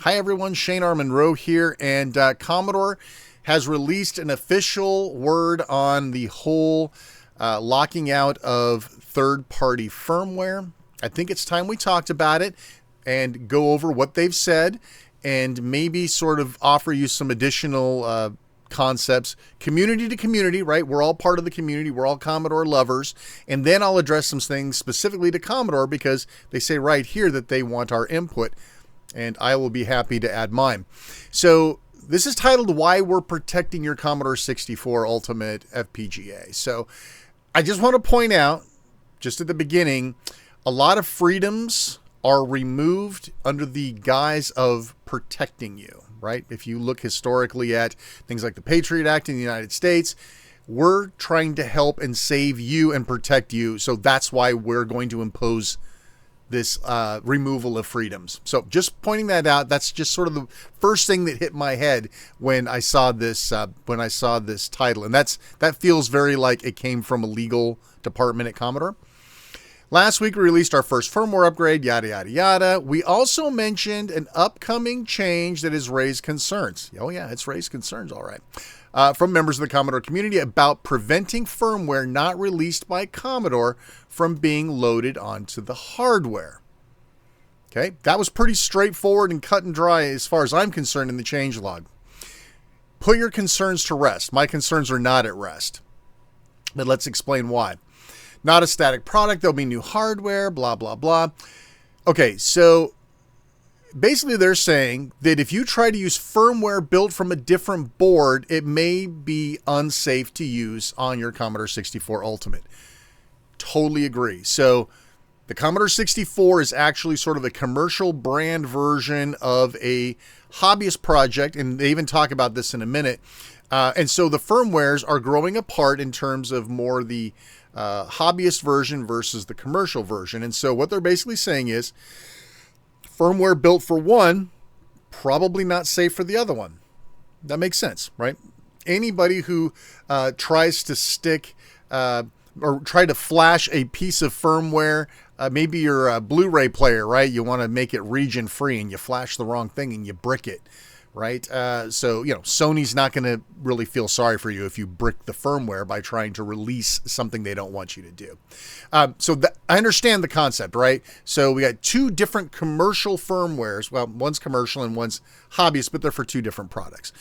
Hi everyone, Shane R. Monroe here, and Commodore has released an official word on the whole locking out of third-party firmware. I think it's time we talked about it and go over what they've said and maybe sort of offer you some additional concepts, community to community, right? We're all part of the community. We're all Commodore lovers. And then I'll address some things specifically to Commodore because they say right here that they want our input, and I will be happy to add mine. So this is titled Why We're Protecting Your Commodore 64 Ultimate FPGA. So I just want to point out, just at the beginning, a lot of freedoms are removed under the guise of protecting you, right? If you look historically at things like the Patriot Act in the United States, we're trying to help and save you and protect you. So that's why we're going to impose this removal of freedoms. So just pointing that out, that's just sort of the first thing that hit my head when I saw this title. And that feels very like it came from a legal department at Commodore. Last week, we released our first firmware upgrade, yada, yada, yada. We also mentioned an upcoming change that has raised concerns. Oh, yeah, it's raised concerns, all right. From members of the Commodore community about preventing firmware not released by Commodore from being loaded onto the hardware. Okay, that was pretty straightforward and cut and dry as far as I'm concerned in the changelog. Put your concerns to rest. My concerns are not at rest. But let's explain why. Not a static product. There'll be new hardware, blah, blah, blah. Okay, so basically they're saying that if you try to use firmware built from a different board, it may be unsafe to use on your Commodore 64 Ultimate. Totally agree. So the Commodore 64 is actually sort of a commercial brand version of a hobbyist project, and they even talk about this in a minute. And so the firmwares are growing apart in terms of more the hobbyist version versus the commercial version. And so what they're basically saying is firmware built for one, probably not safe for the other one. That makes sense, right? Anybody who tries to stick or try to flash a piece of firmware, maybe you're a Blu-ray player, right? You want to make it region free and you flash the wrong thing and you brick it. Right. So, Sony's not going to really feel sorry for you if you brick the firmware by trying to release something they don't want you to do. I understand the concept, right? So we got two different commercial firmwares. Well, one's commercial and one's hobbyist, but they're for two different products.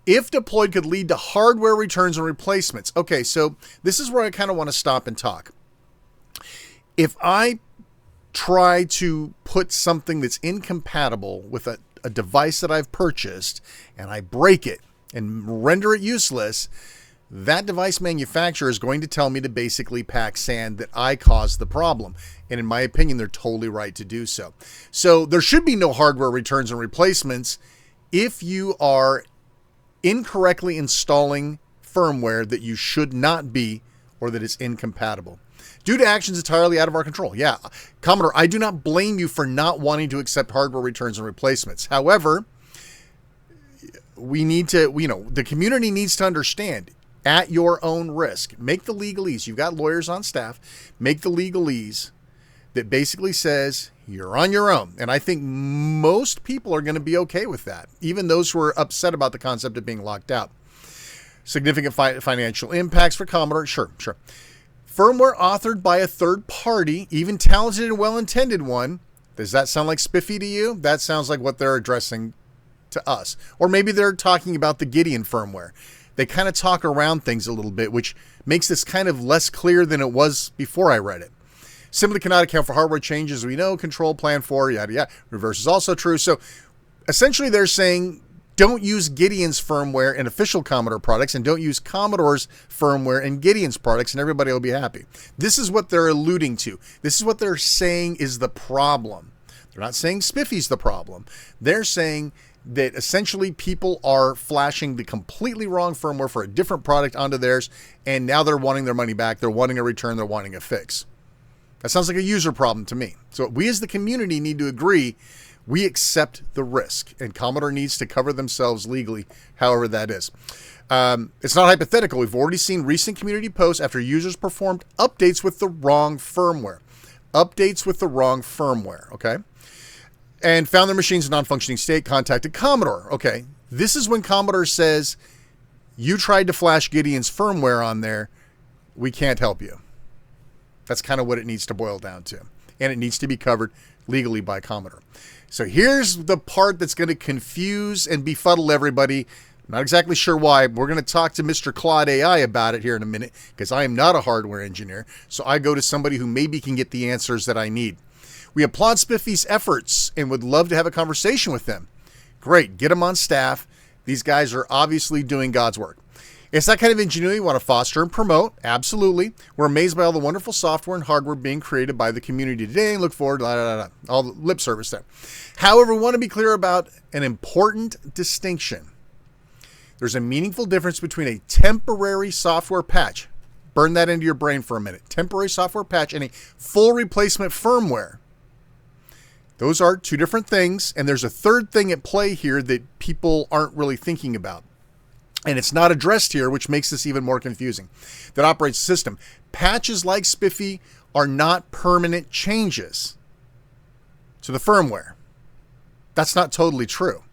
If deployed, could lead to hardware returns and replacements. Okay, so this is where I kind of want to stop and talk. If I try to put something that's incompatible with a device that I've purchased and I break it and render it useless, that device manufacturer is going to tell me to basically pack sand that I caused the problem. And in my opinion, they're totally right to do so. So there should be no hardware returns and replacements if you are incorrectly installing firmware that you should not be or that is incompatible. Due to actions entirely out of our control. Yeah, Commodore, I do not blame you for not wanting to accept hardware returns and replacements. However, we need to, the community needs to understand at your own risk. Make the legalese. You've got lawyers on staff. Make the legalese that basically says you're on your own. And I think most people are going to be okay with that, even those who are upset about the concept of being locked out. Significant financial impacts for Commodore. Sure. Firmware authored by a third party, even talented and well-intended one. Does that sound like Spiffy to you? That sounds like what they're addressing to us. Or maybe they're talking about the Gideon firmware. They kind of talk around things a little bit, which makes this kind of less clear than it was before I read it. Simply cannot account for hardware changes. We know, control, plan for, yada, yada. Reverse is also true. So essentially they're saying don't use Gideon's firmware in official Commodore products and don't use Commodore's firmware in Gideon's products and everybody will be happy. This is what they're alluding to. This is what they're saying is the problem. They're not saying Spiffy's the problem. They're saying that essentially people are flashing the completely wrong firmware for a different product onto theirs and now they're wanting their money back. They're wanting a return. They're wanting a fix. That sounds like a user problem to me. So we as the community need to agree we accept the risk, and Commodore needs to cover themselves legally, however that is. It's not hypothetical. We've already seen recent community posts after users performed updates with the wrong firmware. Okay? and found their machines in non-functioning state, contacted Commodore. Okay, this is when Commodore says, you tried to flash Gideon's firmware on there. We can't help you. That's kind of what it needs to boil down to. And it needs to be covered legally by Commodore. So here's the part that's going to confuse and befuddle everybody. Not exactly sure why. We're going to talk to Mr. Claude AI about it here in a minute, because I am not a hardware engineer. So I go to somebody who maybe can get the answers that I need. We applaud Spiffy's efforts and would love to have a conversation with them. Great. Get them on staff. These guys are obviously doing God's work. It's that kind of ingenuity we want to foster and promote. Absolutely. We're amazed by all the wonderful software and hardware being created by the community today and look forward to all the lip service there. However, we want to be clear about an important distinction. There's a meaningful difference between a temporary software patch. Burn that into your brain for a minute. Temporary software patch and a full replacement firmware. Those are two different things, and there's a third thing at play here that people aren't really thinking about. And it's not addressed here, which makes this even more confusing. That operates the system. Patches like Spiffy are not permanent changes to the firmware. That's not totally true.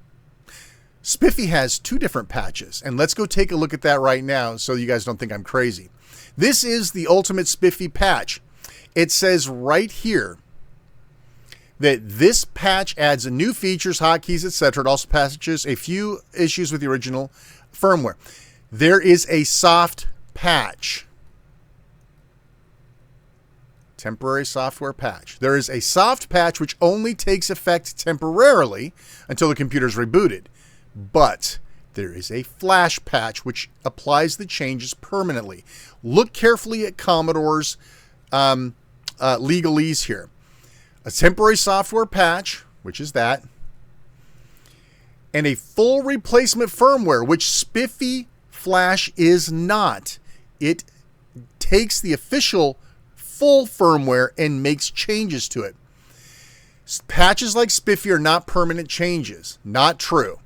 Spiffy has two different patches, and let's go take a look at that right now so you guys don't think I'm crazy. This is the ultimate Spiffy patch. It says right here that this patch adds new features, hotkeys, etc. It also patches a few issues with the original firmware. There is a soft patch. Temporary software patch. There is a soft patch which only takes effect temporarily until the computer is rebooted. But there is a flash patch which applies the changes permanently. Look carefully at Commodore's legalese here. A temporary software patch, which is that, and a full replacement firmware, which Spiffy Flash is not. It takes the official full firmware and makes changes to it. Patches like Spiffy are not permanent changes. Not true.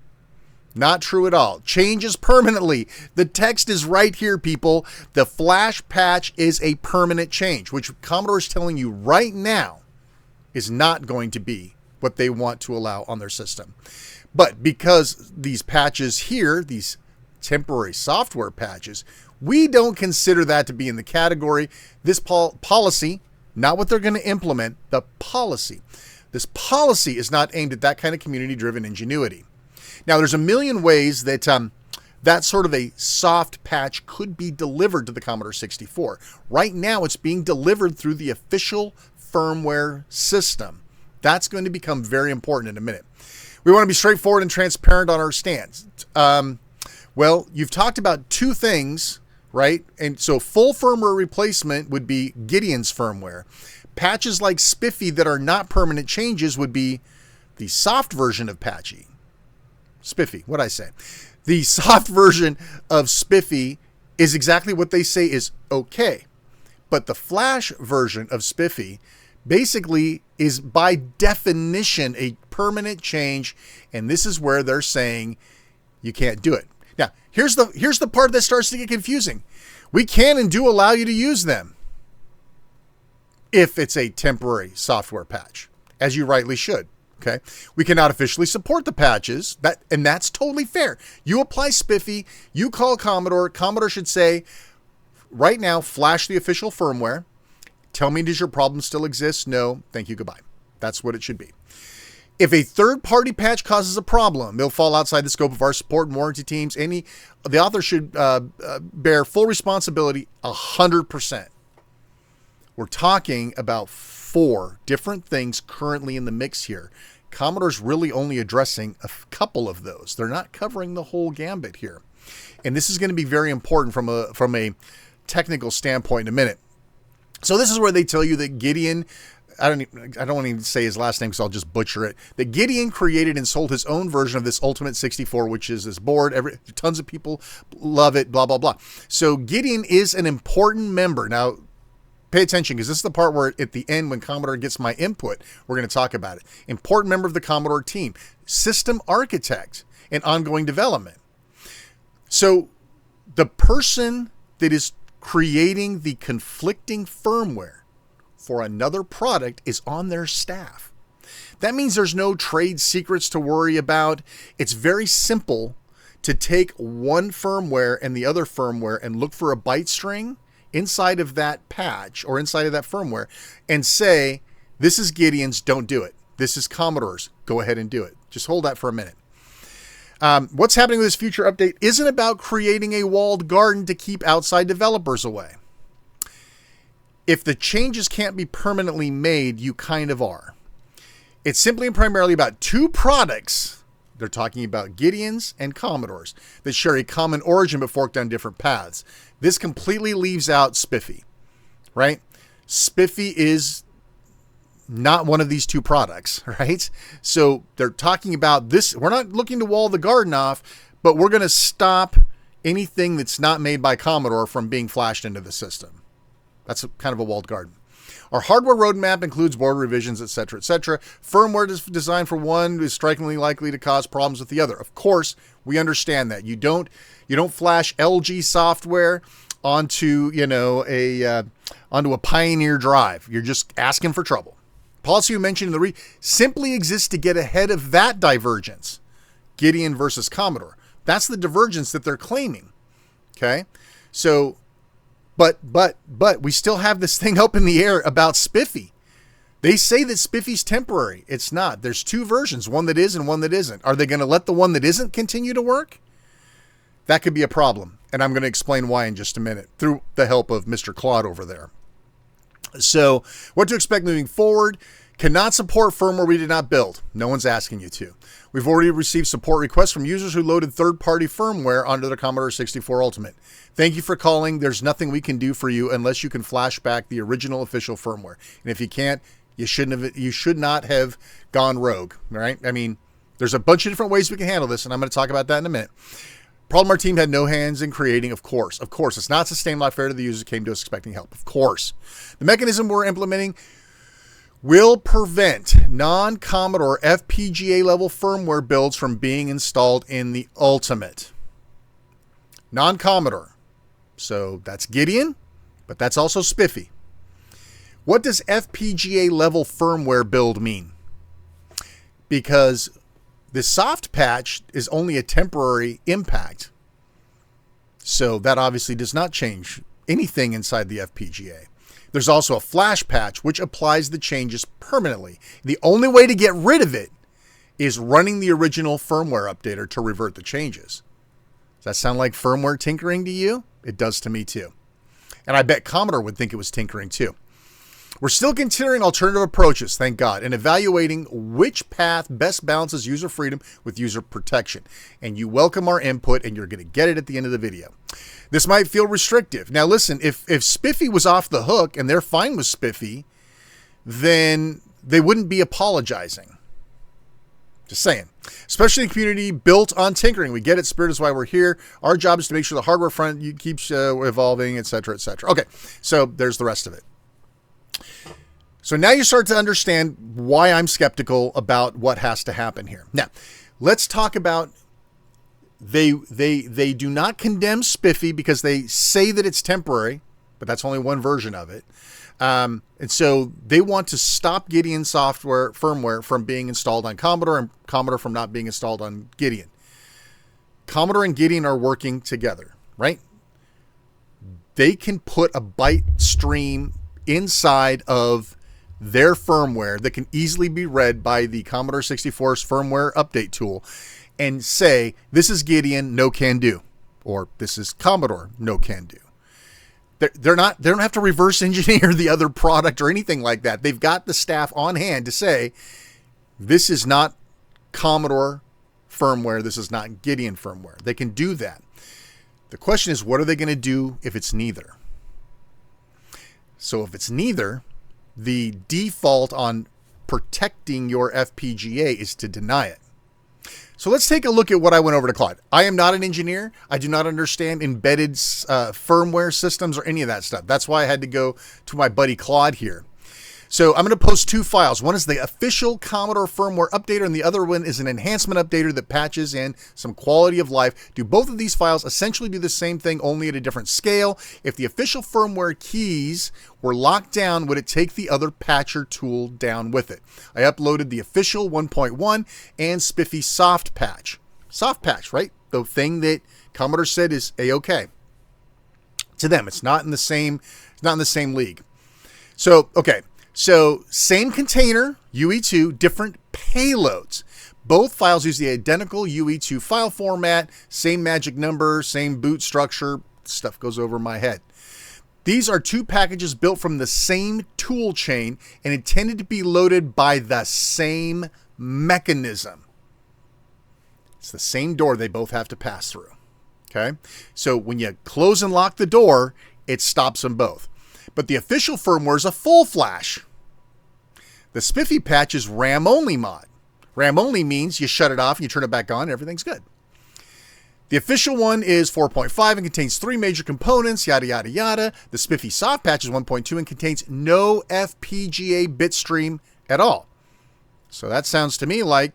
Not true at all. Changes permanently. The text is right here, people. The Flash patch is a permanent change, which Commodore is telling you right now is not going to be what they want to allow on their system. But because these patches here, these temporary software patches, we don't consider that to be in the category. This policy, not what they're going to implement, the policy. This policy is not aimed at that kind of community-driven ingenuity. Now, there's a million ways that that sort of a soft patch could be delivered to the Commodore 64. Right now, it's being delivered through the official firmware system. That's going to become very important in a minute. We want to be straightforward and transparent on our stance. Well, you've talked about two things, right? And so full firmware replacement would be Gideon's firmware. Patches like Spiffy that are not permanent changes would be the soft version of Spiffy, what'd I say? The soft version of Spiffy is exactly what they say is okay. But the flash version of Spiffy basically is by definition a permanent change, and this is where they're saying you can't do it. Now, here's the part that starts to get confusing. We can and do allow you to use them if it's a temporary software patch, as you rightly should. Okay, we cannot officially support the patches, and that's totally fair. You apply Spiffy, you call Commodore. Commodore should say, right now, flash the official firmware. Tell me, does your problem still exist? No, thank you, goodbye. That's what it should be. If a third-party patch causes a problem, it'll fall outside the scope of our support and warranty teams. The author should bear full responsibility 100%. We're talking about 4 different things currently in the mix here. Commodore's really only addressing a couple of those. They're not covering the whole gambit here. And this is going to be very important from a technical standpoint in a minute. So this is where they tell you that Gideon, I don't want to even say his last name because I'll just butcher it, that Gideon created and sold his own version of this Ultimate 64, which is this board. Tons of people love it, blah, blah, blah. So Gideon is an important member. Now, pay attention, because this is the part where at the end, when Commodore gets my input, we're going to talk about it. Important member of the Commodore team, system architect, and ongoing development. So the person that is creating the conflicting firmware for another product is on their staff. That means there's no trade secrets to worry about. It's very simple to take one firmware and the other firmware and look for a byte string inside of that patch or inside of that firmware and say, this is Gideon's, don't do it. This is Commodore's, go ahead and do it. Just hold that for a minute. What's happening with this future update isn't about creating a walled garden to keep outside developers away. If the changes can't be permanently made, you kind of are. It's simply and primarily about two products. They're talking about Gideon's and Commodore's that share a common origin but fork down different paths. This completely leaves out Spiffy, right? Spiffy is not one of these two products, right? So they're talking about this. We're not looking to wall the garden off, but we're going to stop anything that's not made by Commodore from being flashed into the system. That's kind of a walled garden. Our hardware roadmap includes board revisions, etc., etc. Firmware designed for one is strikingly likely to cause problems with the other. Of course, we understand that. You don't flash LG software onto, onto a Pioneer drive. You're just asking for trouble. Policy you mentioned in the simply exists to get ahead of that divergence. Gideon versus Commodore. That's the divergence that they're claiming. Okay? So, but we still have this thing up in the air about Spiffy. They say that Spiffy's temporary. It's not. There's two versions, one that is and one that isn't. Are they going to let the one that isn't continue to work? That could be a problem. And I'm going to explain why in just a minute through the help of Mr. Claude over there. So what to expect moving forward. Cannot support firmware we did not build. No one's asking you to. We've already received support requests from users who loaded third-party firmware onto their Commodore 64 Ultimate. Thank you for calling. There's nothing we can do for you unless you can flash back the original official firmware. And if you can't, you should not have gone rogue, right? I mean, there's a bunch of different ways we can handle this, and I'm going to talk about that in a minute. Problem our team had no hands in creating, of course. Of course, it's not sustained, not fair to the users who came to us expecting help. Of course. The mechanism we're implementing will prevent non-Commodore FPGA level firmware builds from being installed in the Ultimate. Non-Commodore. So that's Gideon, but that's also Spiffy. What does FPGA level firmware build mean? Because the soft patch is only a temporary impact. So that obviously does not change anything inside the FPGA. There's also a flash patch, which applies the changes permanently. The only way to get rid of it is running the original firmware updater to revert the changes. Does that sound like firmware tinkering to you? It does to me too. And I bet Commodore would think it was tinkering too. We're still considering alternative approaches, thank God, and evaluating which path best balances user freedom with user protection. And you welcome our input, and you're going to get it at the end of the video. This might feel restrictive. Now listen, if Spiffy was off the hook and they're fine with Spiffy, then they wouldn't be apologizing. Just saying. Especially in a community built on tinkering. We get it. Spirit is why we're here. Our job is to make sure the hardware front keeps evolving, etc., etc. Okay, so there's the rest of it. So now you start to understand why I'm skeptical about what has to happen here. Now, let's talk about they do not condemn Spiffy because they say that it's temporary, but that's only one version of it. And so they want to stop Gideon software firmware from being installed on Commodore and Commodore from not being installed on Gideon. Commodore and Gideon are working together, right? They can put a byte stream inside of their firmware that can easily be read by the Commodore 64's firmware update tool and say, this is Gideon, no can do, or this is Commodore, no can do. They don't have to reverse engineer the other product or anything like that. They've got the staff on hand to say, this is not Commodore firmware, this is not Gideon firmware. They can do that. The question is, what are they going to do if it's neither? So if it's neither, the default on protecting your FPGA is to deny it. So let's take a look at what I went over to Claude. I am not an engineer. I do not understand embedded firmware systems or any of that stuff. That's why I had to go to my buddy Claude here. So I'm going to post two files. One is the official Commodore firmware updater, and the other one is an enhancement updater that patches in some quality of life. Do both of these files essentially do the same thing, only at a different scale? If the official firmware keys were locked down, would it take the other patcher tool down with it? I uploaded the official 1.1 and Spiffy soft patch. Soft patch, right? The thing that Commodore said is A-OK. To them, it's not in the same league. So, okay. So same container, UE2, different payloads. Both files use the identical UE2 file format, same magic number, same boot structure. Stuff goes over my head. These are two packages built from the same tool chain and intended to be loaded by the same mechanism. It's the same door they both have to pass through. Okay? So when you close and lock the door, it stops them both. But the official firmware is a full flash. The Spiffy patch is RAM-only mod. RAM-only means you shut it off and you turn it back on and everything's good. The official one is 4.5 and contains 3 major components, yada, yada, yada. The Spiffy soft patch is 1.2 and contains no FPGA bitstream at all. So that sounds to me like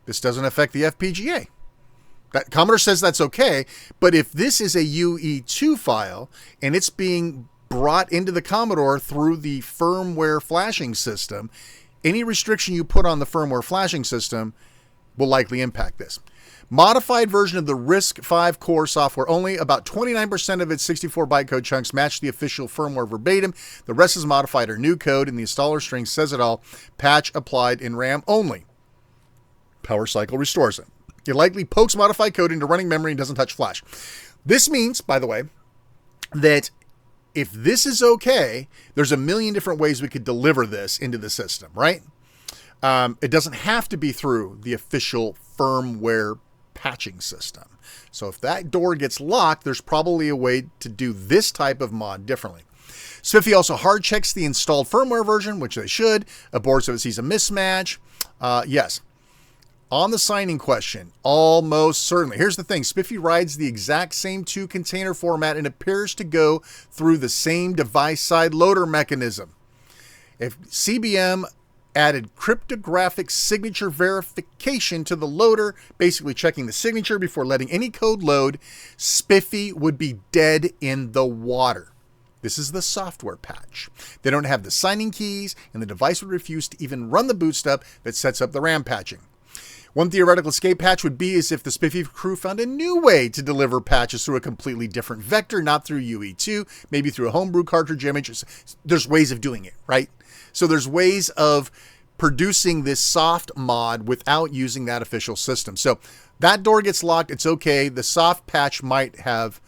this doesn't affect the FPGA. That Commodore says that's okay, but if this is a UE2 file and it's being brought into the Commodore through the firmware flashing system, any restriction you put on the firmware flashing system will likely impact this. Modified version of the RISC-V core software only. About 29% of its 64 bytecode chunks match the official firmware verbatim. The rest is modified or new code, and the installer string says it all. Patch applied in RAM only. Power cycle restores it. It likely pokes modified code into running memory and doesn't touch flash. This means, by the way, that if this is okay, there's a million different ways we could deliver this into the system, right? It doesn't have to be through the official firmware patching system. So if that door gets locked, there's probably a way to do this type of mod differently. Spiffy also hard checks the installed firmware version, which they should. Aborts if it sees a mismatch. Yes. On the signing question, almost certainly. Here's the thing. Spiffy rides the exact same 2 container format and appears to go through the same device side loader mechanism. If CBM added cryptographic signature verification to the loader, basically checking the signature before letting any code load, Spiffy would be dead in the water. This is the software patch. They don't have the signing keys, and the device would refuse to even run the boot stub that sets up the RAM patching. One theoretical escape patch would be as if the Spiffy crew found a new way to deliver patches through a completely different vector, not through UE2, maybe through a homebrew cartridge image. There's ways of doing it, right? So there's ways of producing this soft mod without using that official system. So that door gets locked. It's okay. The soft patch might have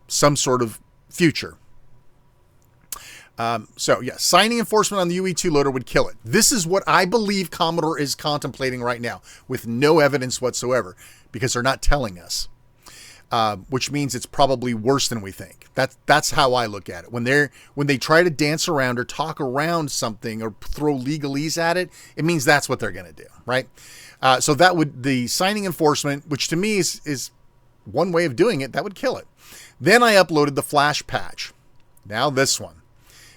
some sort of future. So yeah, signing enforcement on the UE2 loader would kill it. This is what I believe Commodore is contemplating right now with no evidence whatsoever because they're not telling us, which means it's probably worse than we think. That's how I look at it. When they try to dance around or talk around something or throw legalese at it, it means that's what they're going to do, right? So that would, the signing enforcement, which to me is one way of doing it, that would kill it. Then I uploaded the flash patch. Now this one.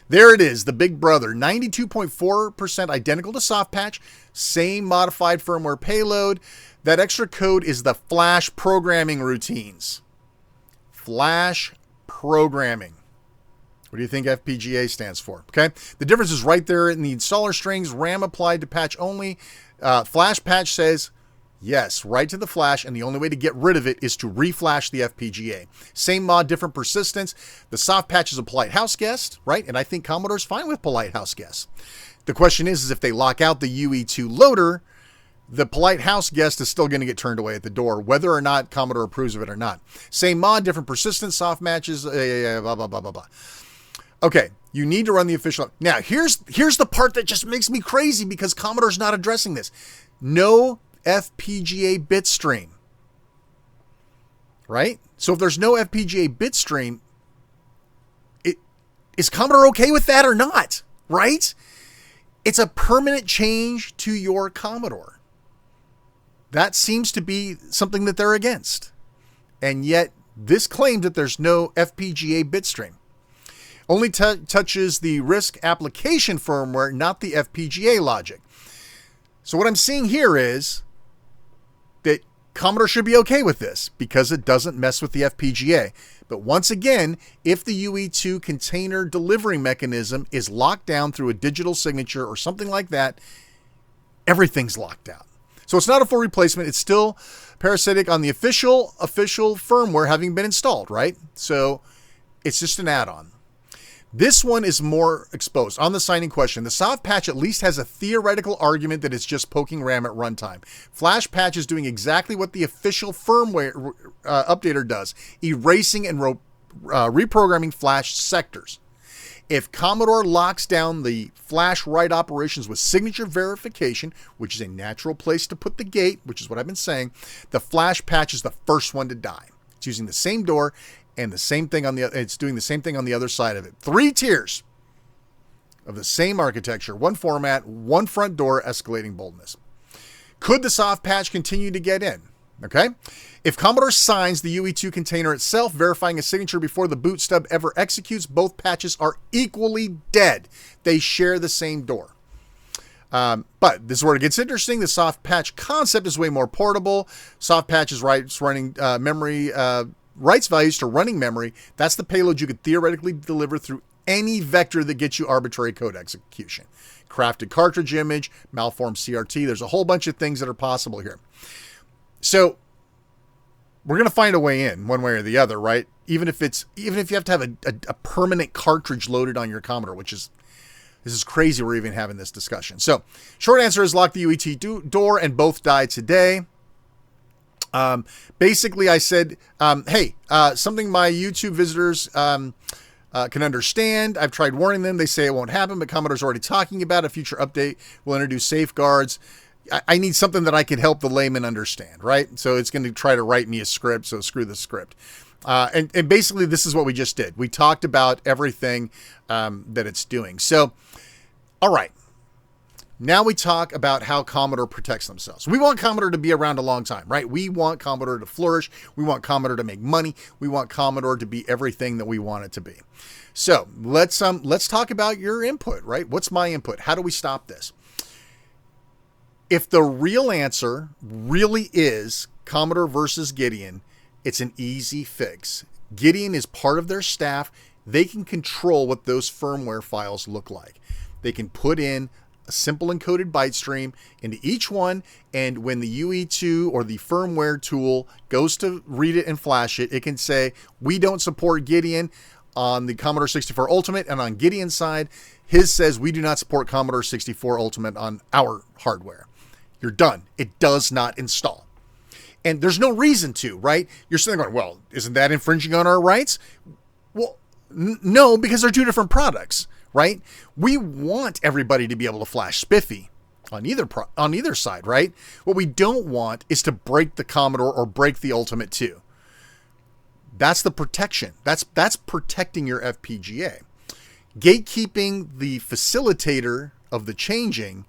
There it is, the big brother, 92.4% identical to soft patch, same modified firmware payload. That extra code is the flash programming routines. Flash programming. What do you think FPGA stands for? Okay, the difference is right there in the installer strings. RAM applied to patch only. Flash patch says yes, right to the flash, and the only way to get rid of it is to reflash the FPGA. Same mod, different persistence. The soft patch is a polite house guest, right? And I think Commodore's fine with polite house guests. The question is if they lock out the UE2 loader, the polite house guest is still going to get turned away at the door, whether or not Commodore approves of it or not. Same mod, different persistence, soft matches, blah, blah, blah, blah, blah. Okay, you need to run the official. Now, here's the part that just makes me crazy because Commodore's not addressing this. No FPGA bitstream, right? So if there's no FPGA bitstream, is Commodore okay with that or not, right? It's a permanent change to your Commodore. That seems to be something that they're against. And yet this claims that there's no FPGA bitstream. Only touches the RISC application firmware, not the FPGA logic. So what I'm seeing here is that Commodore should be okay with this because it doesn't mess with the FPGA. But once again, if the UE2 container delivery mechanism is locked down through a digital signature or something like that, everything's locked out. So it's not a full replacement. It's still parasitic on the official firmware having been installed, right? So it's just an add-on. This one is more exposed. On the signing question, the soft patch at least has a theoretical argument that it's just poking RAM at runtime. Flash patch is doing exactly what the official firmware updater does, erasing and reprogramming flash sectors. If Commodore locks down the flash write operations with signature verification, which is a natural place to put the gate, which is what I've been saying, the flash patch is the first one to die. It's using the same door and the same thing it's doing the same thing on the other side of it. 3 tiers of the same architecture, one format, one front door, escalating boldness. Could the soft patch continue to get in? Okay. If Commodore signs the UE2 container itself, verifying a signature before the boot stub ever executes, both patches are equally dead. They share the same door. But this is where it gets interesting. The soft patch concept is way more portable. Soft patch is running memory, writes values to running memory. That's the payload you could theoretically deliver through any vector that gets you arbitrary code execution. Crafted cartridge image, malformed CRT. There's a whole bunch of things that are possible here. So we're going to find a way in one way or the other, right? Even if you have to have a permanent cartridge loaded on your Commodore, this is crazy we're even having this discussion. So short answer is lock the UET door, and both died today. Basically, I said, hey, something my YouTube visitors can understand. I've tried warning them. They say it won't happen, but Commodore's already talking about a future update will introduce safeguards. I need something that I can help the layman understand, right? So it's going to try to write me a script, so screw the script. And basically, this is what we just did. We talked about everything that it's doing. So, all right. Now we talk about how Commodore protects themselves. We want Commodore to be around a long time, right? We want Commodore to flourish. We want Commodore to make money. We want Commodore to be everything that we want it to be. So let's talk about your input, right? What's my input? How do we stop this? If the real answer really is Commodore versus Gideon, it's an easy fix. Gideon is part of their staff. They can control what those firmware files look like. They can put in a simple encoded byte stream into each one, and when the UE2 or the firmware tool goes to read it and flash it, it can say, we don't support Gideon on the Commodore 64 Ultimate, and on Gideon's side, his says we do not support Commodore 64 Ultimate on our hardware. You're done. It does not install. And there's no reason to, right? You're sitting there going, well, isn't that infringing on our rights? Well, no, because they're two different products, right? We want everybody to be able to flash Spiffy on either side, right? What we don't want is to break the Commodore or break the Ultimate 2. That's the protection. That's protecting your FPGA. Gatekeeping the facilitator of the changing,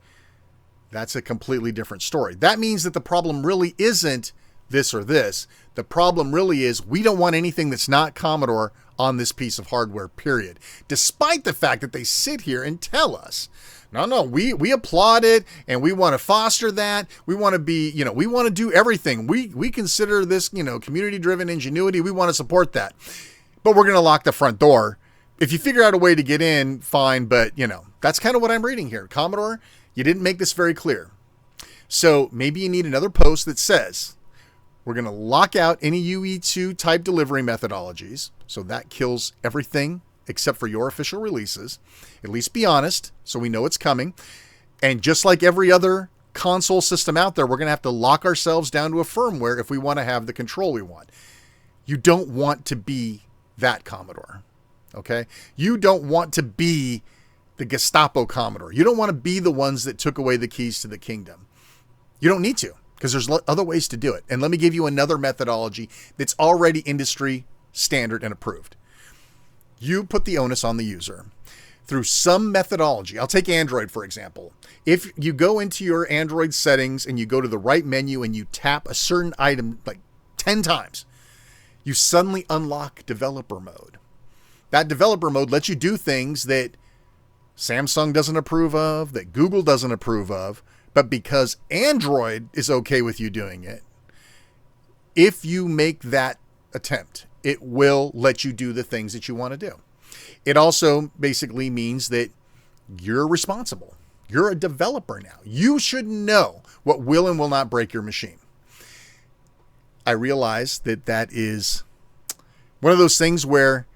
that's a completely different story. That means that the problem really isn't this or this. The problem really is we don't want anything that's not Commodore on this piece of hardware, period. Despite the fact that they sit here and tell us, no, we applaud it and we want to foster that. We want to be, we want to do everything. We consider this, community-driven ingenuity. We want to support that. But we're going to lock the front door. If you figure out a way to get in, fine. But, that's kind of what I'm reading here. Commodore, you didn't make this very clear. So maybe you need another post that says, we're going to lock out any UE2 type delivery methodologies. So that kills everything except for your official releases. At least be honest, so we know it's coming. And just like every other console system out there, we're going to have to lock ourselves down to a firmware if we want to have the control we want. You don't want to be that Commodore, okay? You don't want to be the Gestapo Commodore. You don't want to be the ones that took away the keys to the kingdom. You don't need to, because there's other ways to do it. And let me give you another methodology that's already industry standard and approved. You put the onus on the user through some methodology. I'll take Android, for example. If you go into your Android settings and you go to the right menu and you tap a certain item like 10 times, you suddenly unlock developer mode. That developer mode lets you do things that Samsung doesn't approve of, that Google doesn't approve of, but because Android is okay with you doing it, if you make that attempt, it will let you do the things that you want to do. It also basically means that you're responsible. You're a developer now. You should know what will and will not break your machine. I realize that that is one of those things where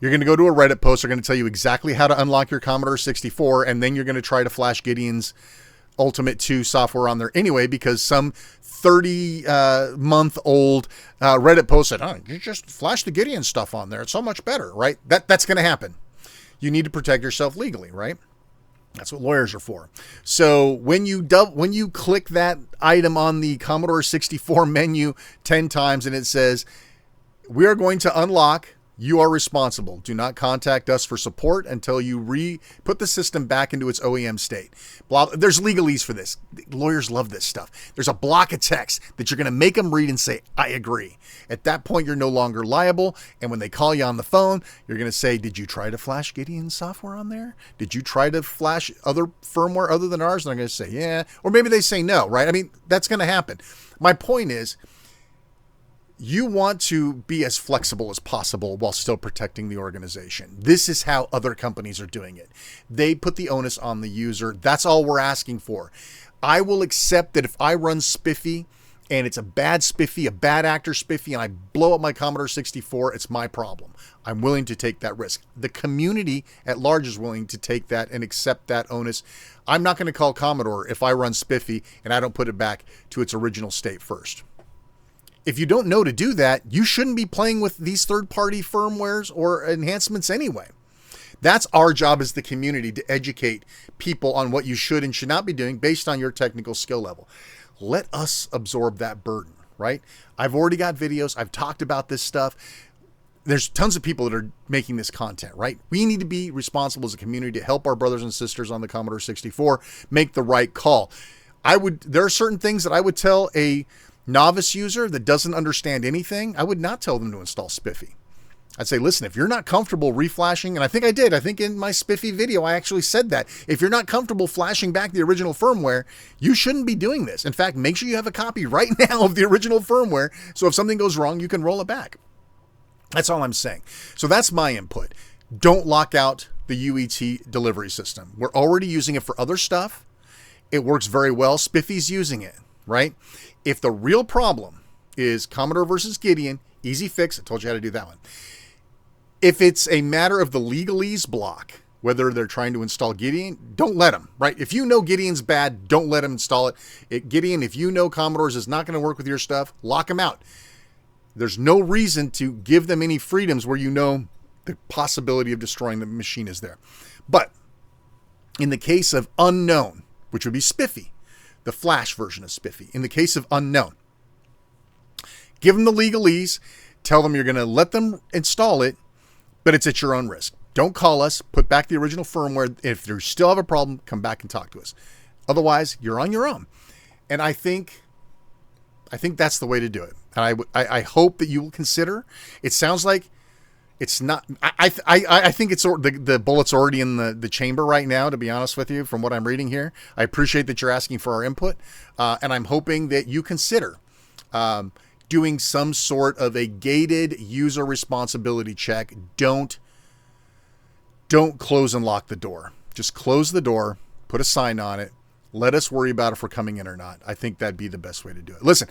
you're going to go to a Reddit post. They're going to tell you exactly how to unlock your Commodore 64, and then you're going to try to flash Gideon's Ultimate 2 software on there anyway, because some 30-month-old Reddit post said, you just flash the Gideon stuff on there. It's so much better, right? That's going to happen. You need to protect yourself legally, right? That's what lawyers are for. So when you click that item on the Commodore 64 menu 10 times and it says, we are going to unlock, you are responsible. Do not contact us for support until you put the system back into its OEM state. There's legalese for this. Lawyers love this stuff. There's a block of text that you're going to make them read and say, I agree. At that point, you're no longer liable. And when they call you on the phone, you're going to say, did you try to flash Gideon software on there? Did you try to flash other firmware other than ours? And they're going to say, yeah. Or maybe they say no, right? I mean, that's going to happen. My point is, you want to be as flexible as possible while still protecting the organization. This is how other companies are doing it. They put the onus on the user. That's all we're asking for. I will accept that if I run Spiffy and it's a bad Spiffy, a bad actor Spiffy, and I blow up my Commodore 64, it's my problem. I'm willing to take that risk. The community at large is willing to take that and accept that onus. I'm not going to call Commodore if I run Spiffy and I don't put it back to its original state first. If you don't know to do that, you shouldn't be playing with these third-party firmwares or enhancements anyway. That's our job as the community, to educate people on what you should and should not be doing based on your technical skill level. Let us absorb that burden, right? I've already got videos. I've talked about this stuff. There's tons of people that are making this content, right? We need to be responsible as a community to help our brothers and sisters on the Commodore 64 make the right call. There are certain things that I would tell a novice user that doesn't understand anything. I would not tell them to install Spiffy. I'd say, listen, if you're not comfortable reflashing, and I think I did, I think in my Spiffy video, I actually said that. If you're not comfortable flashing back the original firmware, you shouldn't be doing this. In fact, make sure you have a copy right now of the original firmware, so if something goes wrong, you can roll it back. That's all I'm saying. So that's my input. Don't lock out the UET delivery system. We're already using it for other stuff. It works very well. Spiffy's using it, right? If the real problem is Commodore versus Gideon, easy fix. I told you how to do that one. If it's a matter of the legalese block, whether they're trying to install Gideon, don't let them, right? If you know Gideon's bad, don't let them install it. Gideon, if you know Commodore's is not going to work with your stuff, lock them out. There's no reason to give them any freedoms where you know the possibility of destroying the machine is there. But in the case of unknown, which would be Spiffy, the flash version of Spiffy, in the case of unknown, give them the legalese, tell them you're going to let them install it, but it's at your own risk. Don't call us, put back the original firmware. If you still have a problem, come back and talk to us. Otherwise, you're on your own. And I think that's the way to do it. And I hope that you will consider. It sounds like it's not. I think it's the bullet's already in the chamber right now, to be honest with you, from what I'm reading here. I appreciate that you're asking for our input, and I'm hoping that you consider doing some sort of a gated user responsibility check. Don't close and lock the door. Just close the door, put a sign on it. Let us worry about if we're coming in or not. I think that'd be the best way to do it. Listen,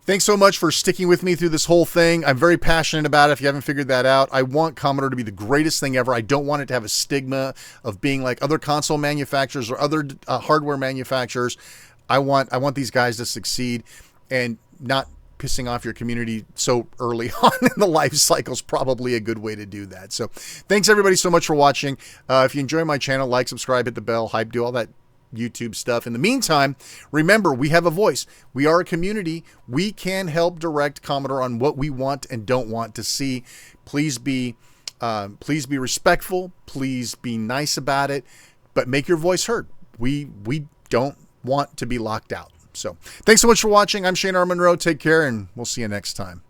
thanks so much for sticking with me through this whole thing. I'm very passionate about it. If you haven't figured that out, I want Commodore to be the greatest thing ever. I don't want it to have a stigma of being like other console manufacturers or other hardware manufacturers. I want these guys to succeed, and not pissing off your community so early on in the life cycle is probably a good way to do that. So thanks everybody so much for watching. If you enjoy my channel, like, subscribe, hit the bell, hype, do all that YouTube stuff. In the meantime, remember, we have a voice. We are a community. We can help direct Commodore on what we want and don't want to see. Please be respectful. Please be nice about it, but make your voice heard. We don't want to be locked out. So thanks so much for watching. I'm Shane R. Monroe. Take care, and we'll see you next time.